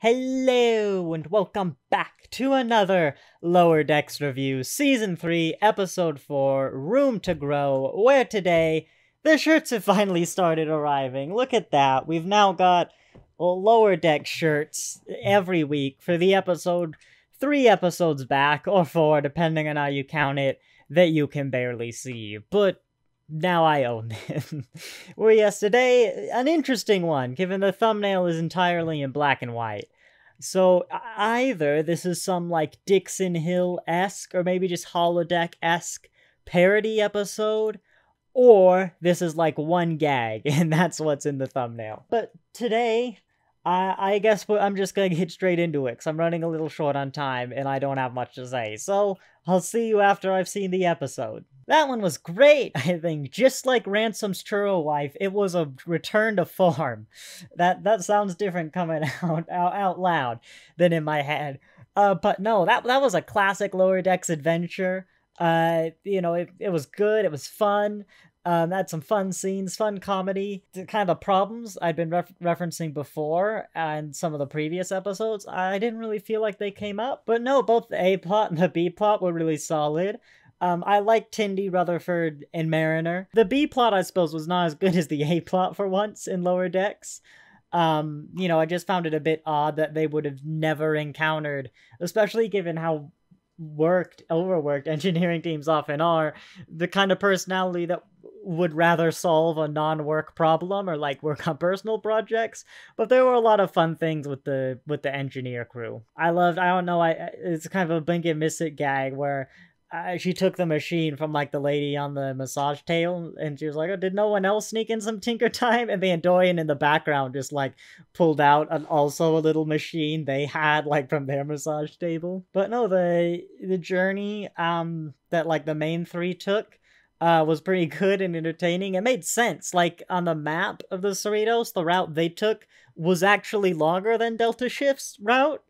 Hello, and welcome back to another Lower Decks review, Season 3, Episode 4, Room to Grow, where today, the shirts have finally started arriving. Look at that. We've now got Lower Deck shirts every week for the episode, 3 episodes back, or 4, depending on how you count it, that you can barely see. But now I own them. Well, yes, today, an interesting one, given the thumbnail is entirely in black and white. So, either this is some, like, Dixon Hill-esque, or maybe just holodeck-esque parody episode, or this is, like, one gag, and that's what's in the thumbnail. But today, I guess I'm just gonna get straight into it, because I'm running a little short on time, and I don't have much to say. So, I'll see you after I've seen the episode. That one was great, I think. Just like Ransom's Churro Wife, it was a return to form. That sounds different coming out loud than in my head. But no, that was a classic Lower Decks adventure. It was good, it was fun. Had some fun scenes, fun comedy. The kind of problems I'd been referencing before and some of the previous episodes, I didn't really feel like they came up. But no, both the A plot and the B plot were really solid. I liked Tindy, Rutherford, and Mariner. The B plot, I suppose, was not as good as the A plot for once in Lower Decks. I just found it a bit odd that they would have never encountered, especially given how overworked engineering teams often are, the kind of personality that would rather solve a non-work problem or like work on personal projects. But there were a lot of fun things with the engineer crew. It's kind of a blink and miss it gag where she took the machine from, like, the lady on the massage table, and she was like, oh, did no one else sneak in some tinker time? And the Andoyan in the background just, like, pulled out also a little machine they had, like, from their massage table. But no, the journey, that, like, the main three took, was pretty good and entertaining. It made sense. Like, on the map of the Cerritos, the route they took was actually longer than Delta Shift's route.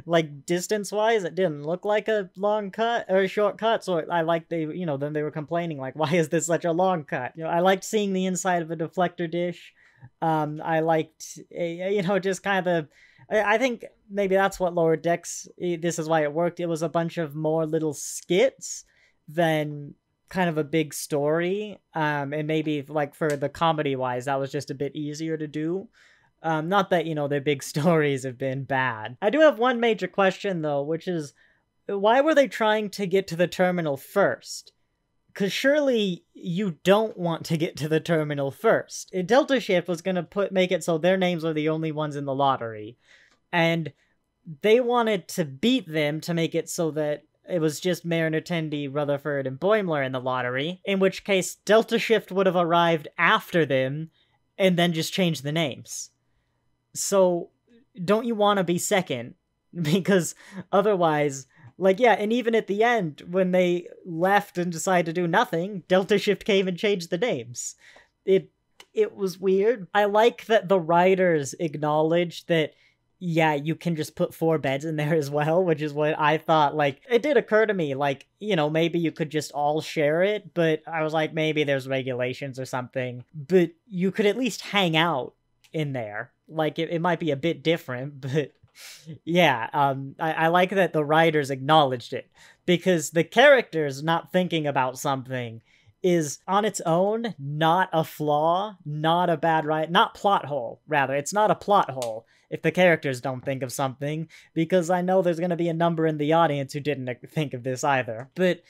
Like, distance-wise, it didn't look like a long cut, or a short cut, so I liked then they were complaining, like, why is this such a long cut? I liked seeing the inside of a deflector dish. I liked, just kind of, I think maybe that's what Lower Decks, this is why it worked. It was a bunch of more little skits than kind of a big story, and maybe, like, for the comedy-wise, that was just a bit easier to do. Not that, their big stories have been bad. I do have one major question, though, which is, why were they trying to get to the terminal first? Because surely you don't want to get to the terminal first. Delta Shift was gonna make it so their names are the only ones in the lottery, and they wanted to beat them to make it so that it was just Mariner, Tindy, Rutherford, and Boimler in the lottery, in which case Delta Shift would have arrived after them, and then just changed the names. So, don't you want to be second? Because otherwise, like, yeah, and even at the end, when they left and decided to do nothing, Delta Shift came and changed the names. It was weird. I like that the writers acknowledged that, yeah, you can just put 4 beds in there as well, which is what I thought. Like, it did occur to me, like, maybe you could just all share it, but I was like, maybe there's regulations or something. But you could at least hang out in there. Like, it might be a bit different, but yeah, I like that the writers acknowledged it, because the characters not thinking about something is, on its own, not a flaw, not a bad not plot hole, rather. It's not a plot hole if the characters don't think of something, because I know there's going to be a number in the audience who didn't think of this either. But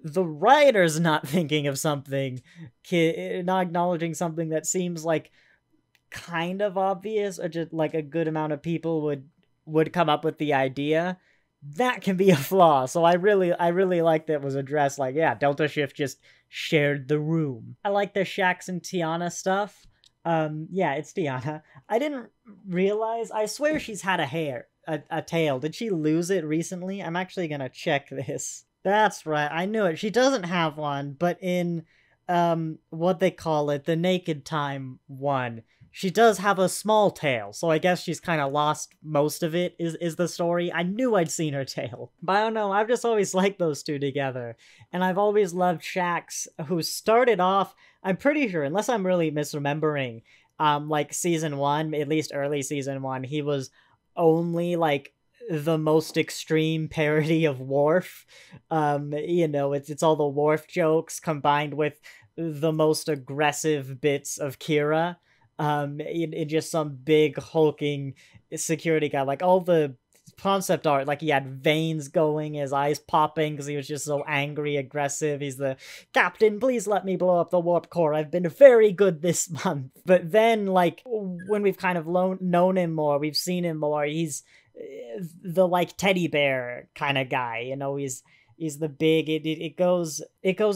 the writers not thinking of something, not acknowledging something that seems like kind of obvious, or just like a good amount of people would come up with the idea, that can be a flaw. So I really like that it was addressed, like, yeah, Delta Shift just shared the room. I like the Shax and Tiana stuff. Yeah, it's Tiana. I didn't realize, I swear she's had a tail. Did she lose it recently? I'm actually gonna check this. That's right, I knew it. She doesn't have one, but in, what they call it, the Naked Time one, she does have a small tail, so I guess she's kind of lost most of it, is the story. I knew I'd seen her tail. But I don't know, I've just always liked those two together. And I've always loved Shax, who started off, I'm pretty sure, unless I'm really misremembering, like season 1, at least early season 1, he was only like the most extreme parody of Worf. It's all the Worf jokes combined with the most aggressive bits of Kira. In just some big hulking security guy, like all the concept art, like he had veins going, his eyes popping because he was just so angry, aggressive. He's the captain, please let me blow up the warp core. I've been very good this month. But then, like, when we've kind of known him more, we've seen him more, he's the like teddy bear kind of guy. He's the big. It goes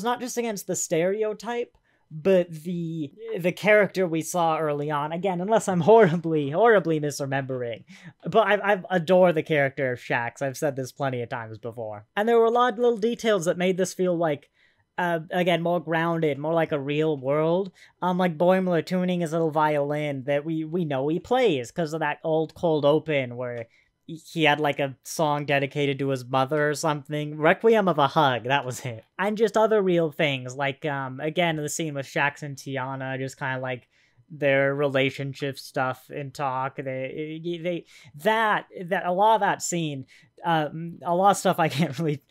not just against the stereotype, but the character we saw early on, again, unless I'm horribly misremembering, but I've adore the character of Shax. I've said this plenty of times before. And there were a lot of little details that made this feel like, again, more grounded, more like a real world. Like Boimler tuning his little violin that we know he plays because of that old cold open where he had like a song dedicated to his mother or something. Requiem of a Hug, that was it. And just other real things, like, again, the scene with Shax and Tiana, just kind of like their relationship stuff and talk. A lot of that scene, a lot of stuff I can't really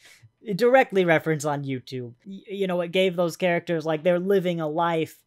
directly reference on YouTube. It gave those characters, like, they're living a life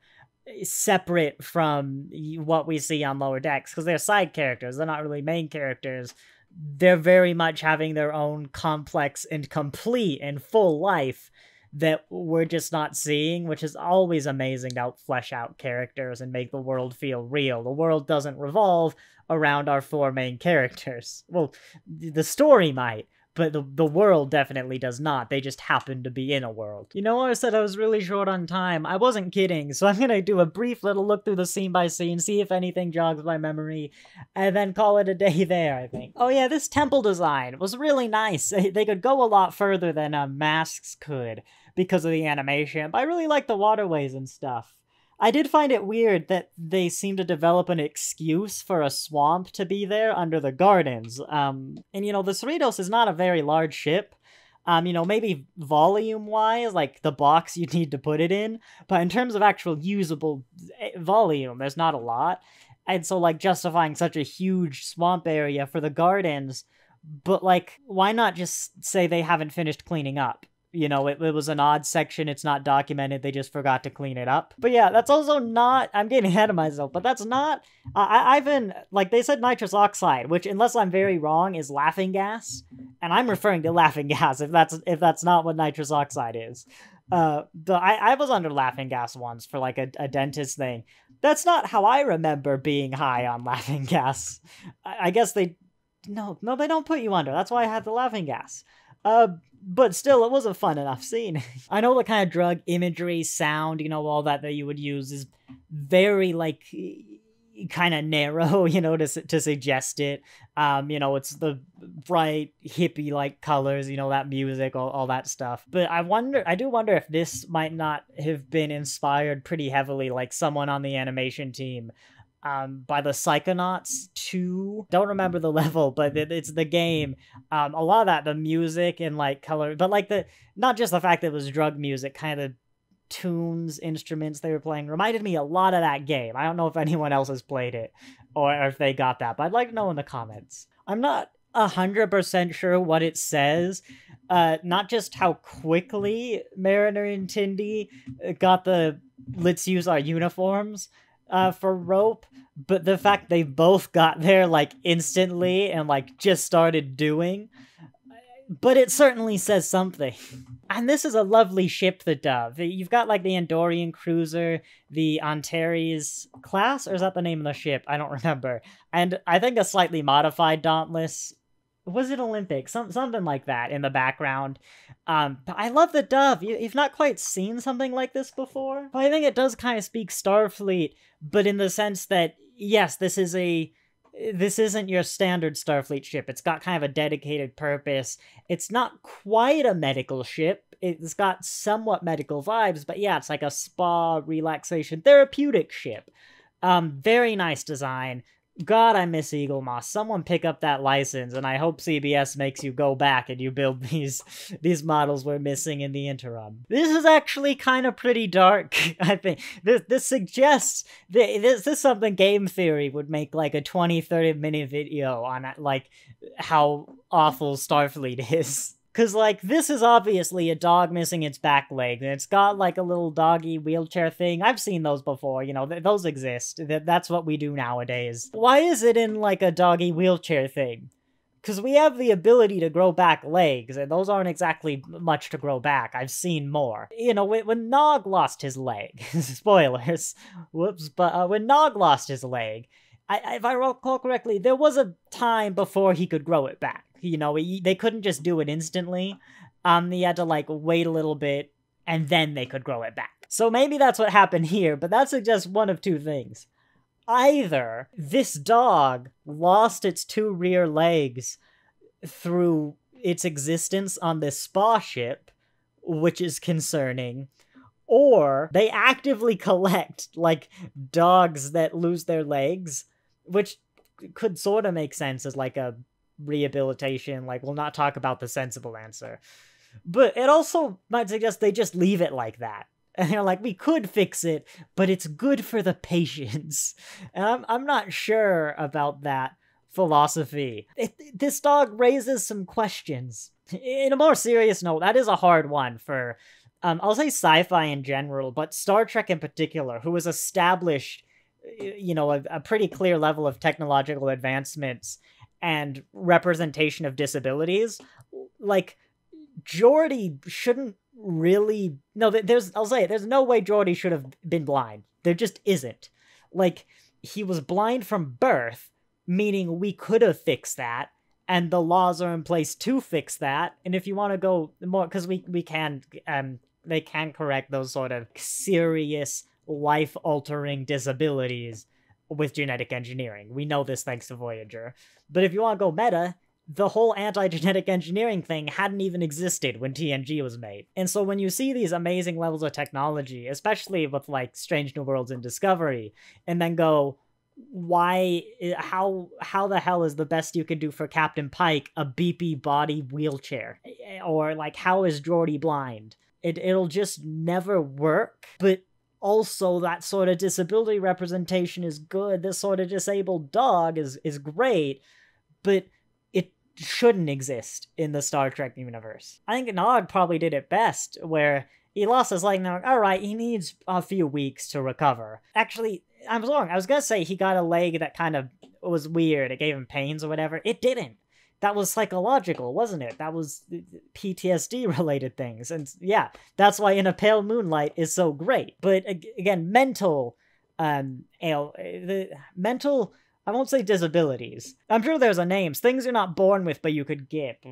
separate from what we see on Lower Decks, because they're side characters, they're not really main characters. They're very much having their own complex and complete and full life that we're just not seeing, which is always amazing to help flesh out characters and make the world feel real. The world doesn't revolve around our four main characters. Well, the story might, but the world definitely does not. They just happen to be in a world. I said I was really short on time. I wasn't kidding, so I'm gonna do a brief little look through the scene by scene, see if anything jogs my memory, and then call it a day there, I think. Oh yeah, this temple design was really nice. They could go a lot further than Masks could because of the animation, but I really like the waterways and stuff. I did find it weird that they seem to develop an excuse for a swamp to be there under the gardens. And the Cerritos is not a very large ship. Maybe volume-wise, like the box you need to put it in, but in terms of actual usable volume, there's not a lot. And so, like, justifying such a huge swamp area for the gardens, but, like, why not just say they haven't finished cleaning up? It was an odd section, it's not documented, they just forgot to clean it up. But yeah, that's also not, I'm getting ahead of myself, but that's not, I've been, like, they said nitrous oxide, which, unless I'm very wrong, is laughing gas, and I'm referring to laughing gas, if that's not what nitrous oxide is. I was under laughing gas once for, like, a dentist thing. That's not how I remember being high on laughing gas. I guess no, they don't put you under, that's why I had the laughing gas. But still, it was a fun enough scene. I know the kind of drug imagery, sound, all that you would use is very, like, kind of narrow, to suggest it. It's the bright, hippie-like colors, that music, all that stuff. But I do wonder if this might not have been inspired pretty heavily, like someone on the animation team, by the Psychonauts 2. Don't remember the level, but it's the game. A lot of that, the music and, like, color, but, like, not just the fact that it was drug music, kind of tunes, instruments they were playing, reminded me a lot of that game. I don't know if anyone else has played it, or if they got that, but I'd like to know in the comments. I'm not 100% sure what it says, not just how quickly Mariner and Tindy got the let's use our uniforms for rope, but the fact they both got there, like, instantly and, like, just started doing. But it certainly says something. And this is a lovely ship, the Dove. You've got, like, the Andorian cruiser, the Antares class, or is that the name of the ship? I don't remember. And I think a slightly modified Dauntless. Was it Olympic? Something like that in the background. But I love the Dove. You've not quite seen something like this before. But I think it does kind of speak Starfleet, but in the sense that, yes, this isn't your standard Starfleet ship. It's got kind of a dedicated purpose. It's not quite a medical ship. It's got somewhat medical vibes, but yeah, it's like a spa, relaxation, therapeutic ship. Very nice design. God, I miss Eagle Moss. Someone pick up that license, and I hope CBS makes you go back and you build these models we're missing in the interim. This is actually kind of pretty dark, I think. This suggests this is something game theory would make like a 20-30 minute video on, like, how awful Starfleet is. Cause, like, this is obviously a dog missing its back leg, and it's got, like, a little doggy wheelchair thing. I've seen those before, you know, those exist. That's what we do nowadays. Why is it in, like, a doggy wheelchair thing? Cause we have the ability to grow back legs, and those aren't exactly much to grow back. I've seen more. You know, when Nog lost his leg, spoilers, whoops, but when Nog lost his leg, if I recall correctly, there was a time before he could grow it back. You know, they couldn't just do it instantly. They had to, like, wait a little bit, and then they could grow it back. So maybe that's what happened here, but that suggests one of two things. Either this dog lost its two rear legs through its existence on this spa ship, which is concerning, or they actively collect, like, dogs that lose their legs, which could sort of make sense as, like, a rehabilitation. Like, we'll not talk about the sensible answer. But it also might suggest they just leave it like that. And they're like, we could fix it, but it's good for the patients. And I'm not sure about that philosophy. This dog raises some questions. In a more serious note, that is a hard one for, I'll say sci-fi in general, but Star Trek in particular, who has established, you know, a pretty clear level of technological advancements and representation of disabilities. Like, Geordi shouldn't really... No, I'll say it, there's no way Geordi should have been blind. There just isn't. Like, he was blind from birth, meaning we could have fixed that, and the laws are in place to fix that, and if you want to go more... Because we can... they can correct those sort of serious, life-altering disabilities with genetic engineering. We know this thanks to Voyager. But if you want to go meta, the whole anti-genetic engineering thing hadn't even existed when TNG was made. And so when you see these amazing levels of technology, especially with, like, Strange New Worlds and Discovery, and then go, how the hell is the best you can do for Captain Pike a beepy body wheelchair? Or, like, how is Geordi blind? It'll just never work. But also, that sort of disability representation is good. This sort of disabled dog is great, but it shouldn't exist in the Star Trek universe. I think Nog probably did it best, where he lost his leg, now, alright, he needs a few weeks to recover. Actually, I'm wrong. I was gonna say he got a leg that kind of was weird. It gave him pains or whatever. It didn't. That was psychological, wasn't it? That was PTSD-related things. And yeah, that's why In a Pale Moonlight is so great. But again, mental, mental, I won't say disabilities. I'm sure there's a name. Things you're not born with, but you could get.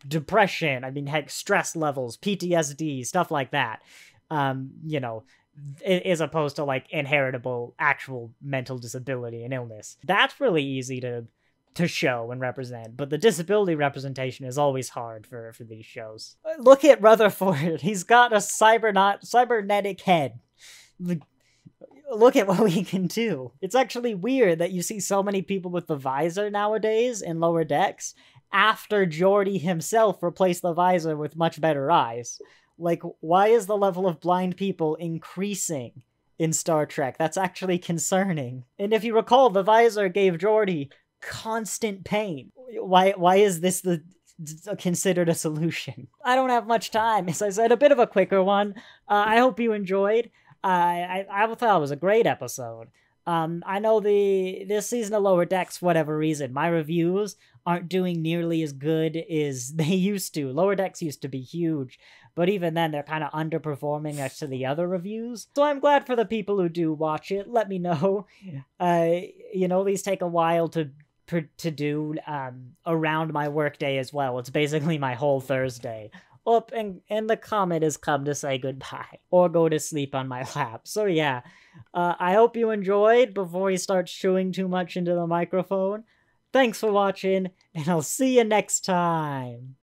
Depression, I mean, heck, stress levels, PTSD, stuff like that. You know, as opposed to, like, inheritable, actual mental disability and illness. That's really easy to show and represent, but the disability representation is always hard for these shows. Look at Rutherford. He's got a cybernetic head. Look at what we can do. It's actually weird that you see so many people with the visor nowadays in Lower Decks after Geordi himself replaced the visor with much better eyes. Like, why is the level of blind people increasing in Star Trek? That's actually concerning. And if you recall, the visor gave Geordi constant pain. Why is this considered a solution? I don't have much time. As I said, a bit of a quicker one. I hope you enjoyed. I thought it was a great episode. I know this season of Lower Decks, for whatever reason, my reviews aren't doing nearly as good as they used to. Lower Decks used to be huge, but even then they're kind of underperforming next to the other reviews. So I'm glad for the people who do watch it. Let me know. You know, these take a while to do around my workday as well. It's basically my whole Thursday. Up and the comet has come to say goodbye or go to sleep on my lap. So yeah, I hope you enjoyed before he starts chewing too much into the microphone. Thanks for watching, and I'll see you next time.